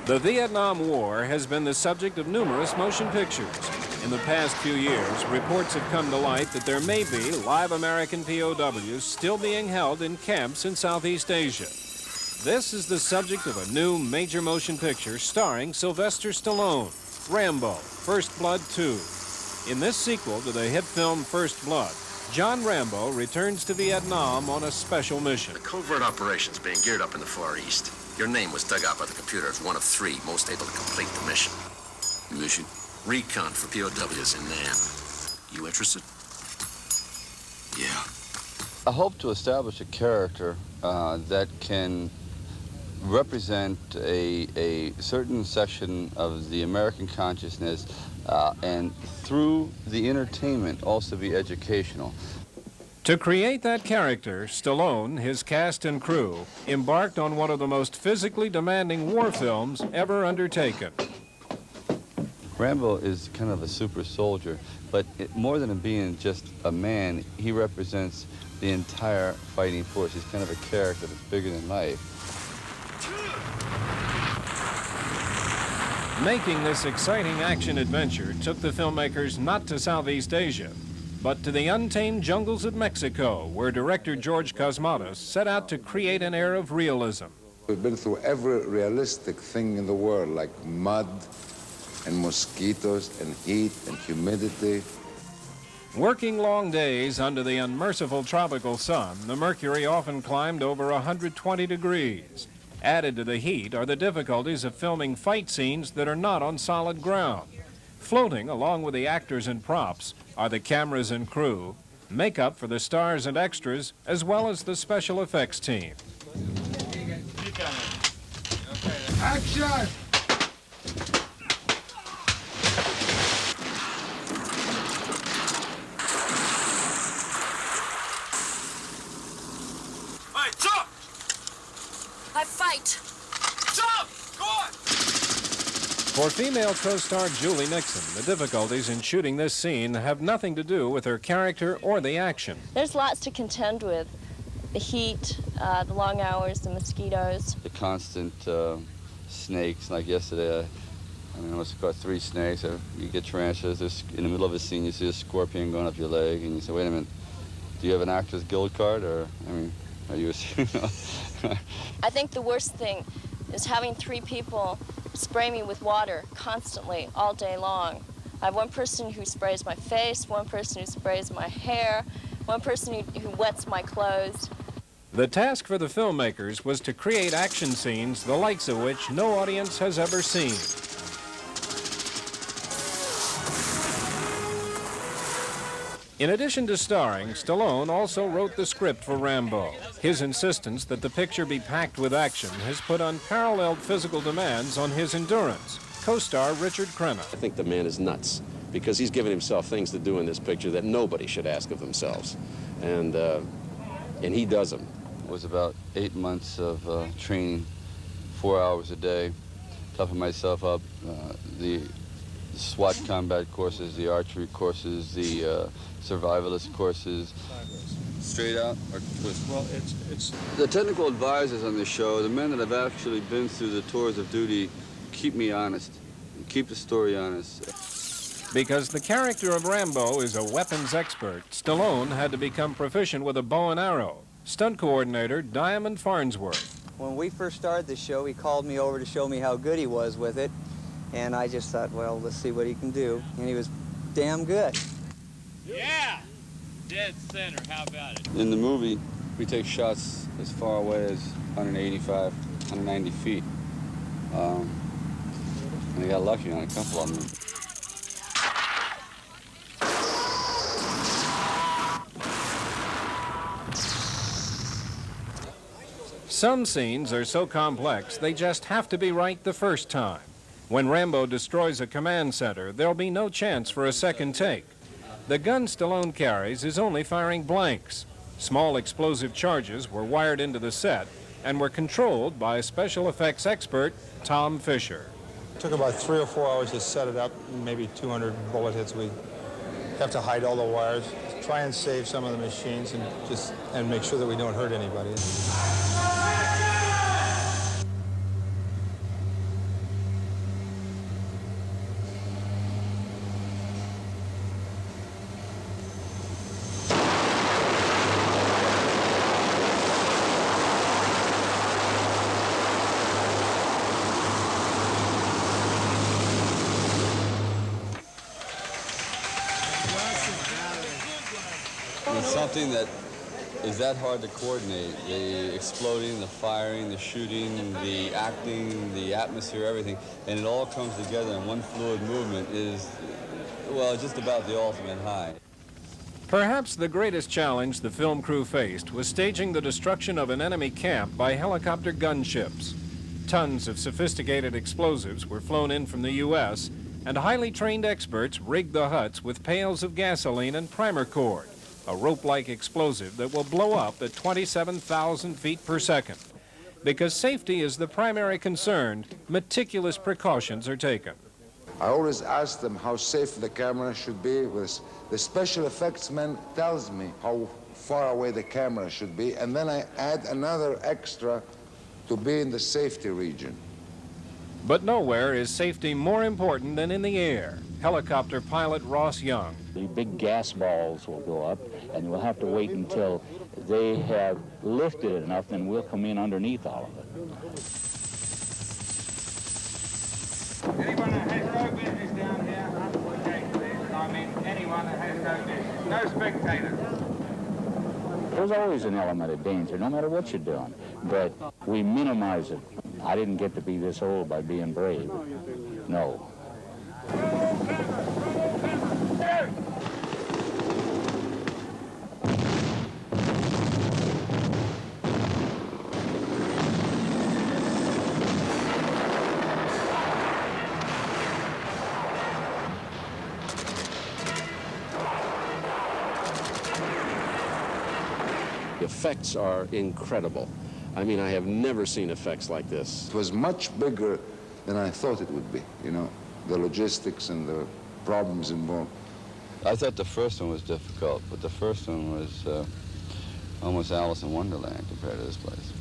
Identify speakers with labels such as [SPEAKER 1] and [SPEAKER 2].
[SPEAKER 1] The Vietnam War has been the subject of numerous motion pictures. In the past few years, reports have come to light that there may be live American POWs still being held in camps in Southeast Asia. This is the subject of a new major motion picture starring Sylvester Stallone, Rambo, First Blood 2. In this sequel to the hit film First Blood, John Rambo returns to Vietnam on a special mission.
[SPEAKER 2] The covert operations being geared up in the Far East. Your name was dug out by the computer as one of 3 most able to complete the mission.
[SPEAKER 3] Mission?
[SPEAKER 2] Recon for POWs in Nam. You interested?
[SPEAKER 3] Yeah.
[SPEAKER 4] I hope to establish a character that can represent a certain section of the American consciousness and through the entertainment also be educational.
[SPEAKER 1] To create that character, Stallone, his cast and crew, embarked on one of the most physically demanding war films ever undertaken.
[SPEAKER 4] Rambo is kind of a super soldier, but more than being just a man, he represents the entire fighting force. He's kind of a character that's bigger than life.
[SPEAKER 1] Making this exciting action adventure took the filmmakers not to Southeast Asia, but to the untamed jungles of Mexico, where director George Cosmatos set out to create an air of realism.
[SPEAKER 5] We've been through every realistic thing in the world, like mud and mosquitoes and heat and humidity.
[SPEAKER 1] Working long days under the unmerciful tropical sun, the mercury often climbed over 120 degrees. Added to the heat are the difficulties of filming fight scenes that are not on solid ground. Floating, along with the actors and props, are the cameras and crew, makeup for the stars and extras, as well as the special effects team.
[SPEAKER 5] Action!
[SPEAKER 2] Hey, jump!
[SPEAKER 6] I fight.
[SPEAKER 2] Jump! Go on!
[SPEAKER 1] For female co-star Julie Nickson, the difficulties in shooting this scene have nothing to do with her character or the action.
[SPEAKER 6] There's lots to contend with. The heat, the long hours, the mosquitoes.
[SPEAKER 4] The constant snakes, like yesterday, I must have caught 3 snakes. You get tarantulas, in the middle of a scene you see a scorpion going up your leg, and you say, wait a minute, do you have an Actors Guild card, or, I mean, are you a...
[SPEAKER 6] I think the worst thing is having 3 people spray me with water constantly, all day long. I have one person who sprays my face, one person who sprays my hair, one person who wets my clothes.
[SPEAKER 1] The task for the filmmakers was to create action scenes the likes of which no audience has ever seen. In addition to starring, Stallone also wrote the script for Rambo. His insistence that the picture be packed with action has put unparalleled physical demands on his endurance. Co-star Richard Crenna.
[SPEAKER 7] I think the man is nuts because he's given himself things to do in this picture that nobody should ask of themselves. And he does them.
[SPEAKER 4] It was about 8 months of training, 4 hours a day, toughing myself up, the SWAT combat courses, the archery courses, the survivalist courses. Straight out or twist? Well, it's... The technical advisors on the show, the men that have actually been through the tours of duty, keep me honest, keep the story honest.
[SPEAKER 1] Because the character of Rambo is a weapons expert, Stallone had to become proficient with a bow and arrow. Stunt coordinator Diamond Farnsworth.
[SPEAKER 8] When we first started the show, he called me over to show me how good he was with it. And I just thought, well, let's see what he can do. And he was damn good.
[SPEAKER 9] Yeah! Dead center, how about it?
[SPEAKER 4] In the movie, we take shots as far away as 185, 190 feet. And I got lucky on a couple of them.
[SPEAKER 1] Some scenes are so complex, they just have to be right the first time. When Rambo destroys a command center, there'll be no chance for a second take. The gun Stallone carries is only firing blanks. Small explosive charges were wired into the set and were controlled by special effects expert Tom Fisher.
[SPEAKER 10] It took about 3 or 4 hours to set it up, maybe 200 bullet hits. We have to hide all the wires, try and save some of the machines, and make sure that we don't hurt anybody.
[SPEAKER 4] something that is that hard to coordinate. The exploding, the firing, the shooting, the acting, the atmosphere, everything. And it all comes together in one fluid movement is, well, just about the ultimate high.
[SPEAKER 1] Perhaps the greatest challenge the film crew faced was staging the destruction of an enemy camp by helicopter gunships. Tons of sophisticated explosives were flown in from the U.S., and highly trained experts rigged the huts with pails of gasoline and primer cord, a rope-like explosive that will blow up at 27,000 feet per second. Because safety is the primary concern, meticulous precautions are taken.
[SPEAKER 5] I always ask them how safe the camera should be. The special effects man tells me how far away the camera should be, and then I add another extra to be in the safety region.
[SPEAKER 1] But nowhere is safety more important than in the air. Helicopter pilot Ross Young.
[SPEAKER 3] The big gas balls will go up, and we'll have to wait until they have lifted it enough, then we'll come in underneath all of it.
[SPEAKER 11] Anyone that has no business down here, undertake this. I mean, anyone that has no business. No spectators.
[SPEAKER 3] There's always an element of danger, no matter what you're doing, but we minimize it. I didn't get to be this old by being brave. No.
[SPEAKER 7] The effects are incredible. I mean, I have never seen effects like this.
[SPEAKER 5] It was much bigger than I thought it would be, you know, the logistics and the problems involved.
[SPEAKER 4] I thought the first one was difficult, but the first one was almost Alice in Wonderland compared to this place.